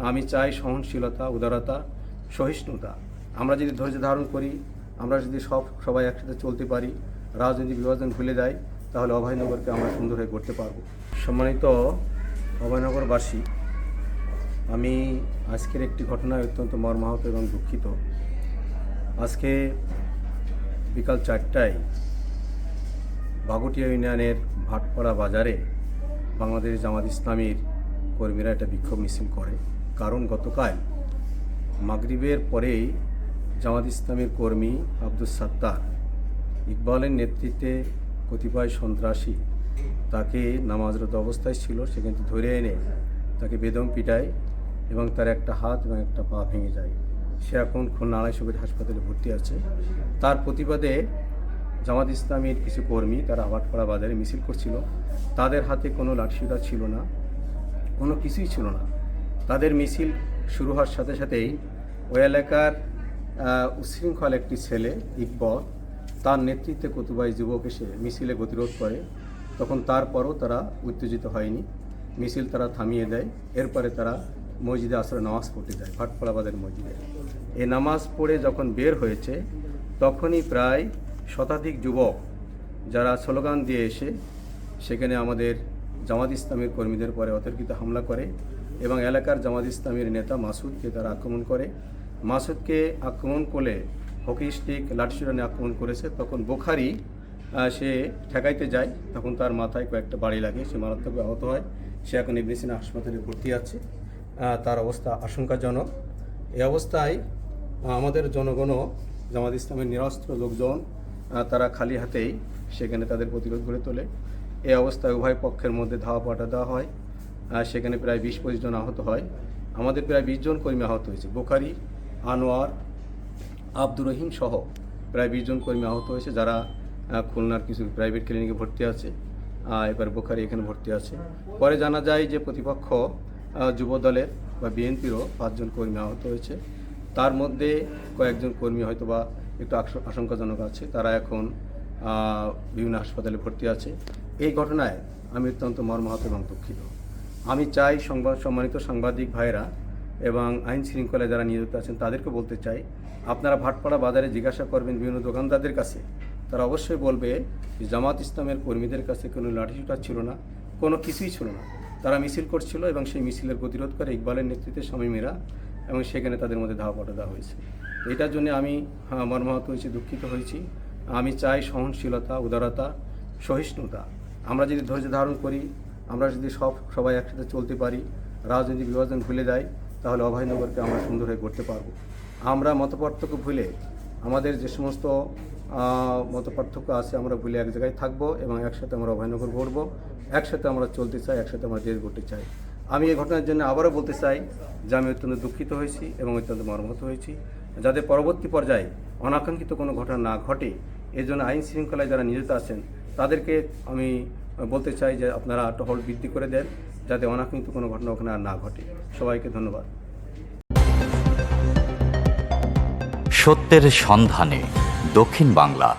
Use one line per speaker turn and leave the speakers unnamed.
আমি চাই সহনশীলতা, উদারতা, সহিষ্ণুতা। আমরা যদি ধৈর্য ধারণ করি, আমরা যদি সবাই একসাথে চলতে পারি, রাজনৈতিক বিভাজন ভুলে যাই, তাহলে অভয়নগরকে আমরা সুন্দর হয়ে করতে পারব। সম্মানিত অভয়নগরবাসী, আমি আজকের একটি ঘটনায় অত্যন্ত মর্মাহত এবং দুঃখিত। আজকে বিকাল 4টায় বাগুটিয়া ইউনিয়নের ভাটপাড়া বাজারে বাংলাদেশ জামাত ইসলামীর কর্মীরা একটা বিক্ষোভ মিছিল করে। কারণ গতকাল মাগরিবের পরেই জামাত ইসলামীর কর্মী আব্দুস সাত্তার ইকবালের নেতৃত্বে কতিপয় সন্ত্রাসী তাকে নামাজরত অবস্থায় ছিল, সেখান থেকে ধরে এনে তাকে বেদম পিটায় এবং তার একটা হাত এবং একটা পা ভেঙে যায়। সে এখন খুলনা আড়াইশো বেড হাসপাতালে ভর্তি আছে। তার প্রতিবাদে জামাত ইসলামীর কিছু কর্মী তারা ভাটপাড়া বাজারে মিছিল করছিল। তাদের হাতে কোনো লাঠিসোঁটা ছিল না, কোনো কিছুই ছিল না। তাদের মিছিল শুরু হওয়ার সাথে সাথেই ওই এলাকার উচ্ছৃঙ্খল একটি ছেলে ইকবল, তার নেতৃত্বে কতিপয় যুবক এসে মিছিলে গতিরোধ করে। তখন তারপরও তারা উত্তেজিত হয়নি, মিছিল তারা থামিয়ে দেয়। এরপরে তারা মসজিদে আসরে নামাজ পড়তে যায়, ভাটপাড়া বাজারের মসজিদে। এই নামাজ পড়ে যখন বের হয়েছে তখনই প্রায় শতাধিক যুবক যারা স্লোগান দিয়ে এসে সেখানে আমাদের জামাত ইসলামের কর্মীদের পরে অতর্কিত হামলা করে এবং এলাকার জামাত ইসলামের নেতা মাসুদকে তারা আক্রমণ করে। মাসুদকে আক্রমণ করলে হকি স্টিক লাঠিসোঁটা নিয়ে আক্রমণ করেছে। তখন বোখারি সে ঠেকাইতে যায়, তখন তার মাথায় কয়েকটা বাড়ি লাগে, সে মারাত্মকভাবে আহত হয়। সে এখন ইবনে সিনা হাসপাতালে ভর্তি আছে, তার অবস্থা আশঙ্কাজনক। এই অবস্থায় আমাদের জনগণও জামাত ইসলামের নিরস্ত্র লোকজন তারা খালি হাতেই সেখানে তাদের প্রতিরোধ গড়ে তোলে। এই অবস্থায় উভয় পক্ষের মধ্যে ধাওয়া পাল্টা দেওয়া হয়। সেখানে প্রায় 20-25 জন আহত হয়। আমাদের প্রায় 20 জন কর্মী আহত হয়েছে। বোখারি, আনোয়ার, আব্দুর রহিম সহ প্রায় 20 জন কর্মী আহত হয়েছে, যারা খুলনার কিছু প্রাইভেট ক্লিনিকে ভর্তি আছে। এবার বোখারি এখানে ভর্তি আছে। পরে জানা যায় যে প্রতিপক্ষ যুব দলের বা বিএনপিরও 5 জন কর্মী আহত হয়েছে। তার মধ্যে কয়েকজন কর্মী হয়তো বা একটু আশঙ্কাজনক আছে, তারা এখন বিভিন্ন হাসপাতালে ভর্তি আছে। এই ঘটনায় আমি অত্যন্ত মর্মাহত এবং দুঃখিত। আমি চাই সম্মানিত সাংবাদিক ভাইরা এবং আইন শৃঙ্খলায় যারা নিয়োজিত আছেন তাদেরকে বলতে চাই, আপনারা ভাটপাড়া বাজারে জিজ্ঞাসা করবেন বিভিন্ন দোকানদারদের কাছে, তারা অবশ্যই বলবে যে জামাত ইসলামের কর্মীদের কাছে কোনো লাঠিসোঁটা ছিল না, কোনো কিছুই ছিল না। তারা মিছিল করছিল এবং সেই মিছিলের প্রতিরোধ করে ইকবালের নেতৃত্বে শামীমেরা, এবং সেখানে তাদের মধ্যে ধাওয়া পাল্টা দেওয়া হয়েছে। এটার জন্য আমি মর্মাহত হয়েছি, দুঃখিত হয়েছি। আমি চাই সহনশীলতা, উদারতা, সহিষ্ণুতা। আমরা যদি ধৈর্য ধারণ করি, আমরা যদি সবাই একসাথে চলতে পারি, রাজনৈতিক বিভাজন ভুলে যাই, তাহলে অভয়নগরকে আমরা সুন্দর হয়ে করতে পারবো। আমরা মতপার্থক্য ভুলে, আমাদের যে সমস্ত মতপার্থক্য আছে আমরা ভুলে এক জায়গায় থাকবো এবং একসাথে আমরা অভয়নগর গড়বো। একসাথে আমরা চলতে চাই, একসাথে আমরা দেশ গড়তে চাই। আমি এই ঘটনার জন্য আবারও বলতে চাই যে আমি অত্যন্ত দুঃখিত হয়েছি এবং অত্যন্ত মর্মাহত হয়েছি। যাতে পরবর্তী পর্যায়ে অনাকাঙ্ক্ষিত কোনো ঘটনা না ঘটে, এর জন্য আইন শৃঙ্খলায় যারা নিয়োজিত আছেন তাদেরকে আমি বলতে চাই যে আপনারা টহল বৃদ্ধি করে দেন, যাতে অনাকাঙ্ক্ষিত কোনো ঘটনা ওখানে আর না ঘটে। সবাইকে ধন্যবাদ।
সত্যের সন্ধানে দক্ষিণ বাংলা।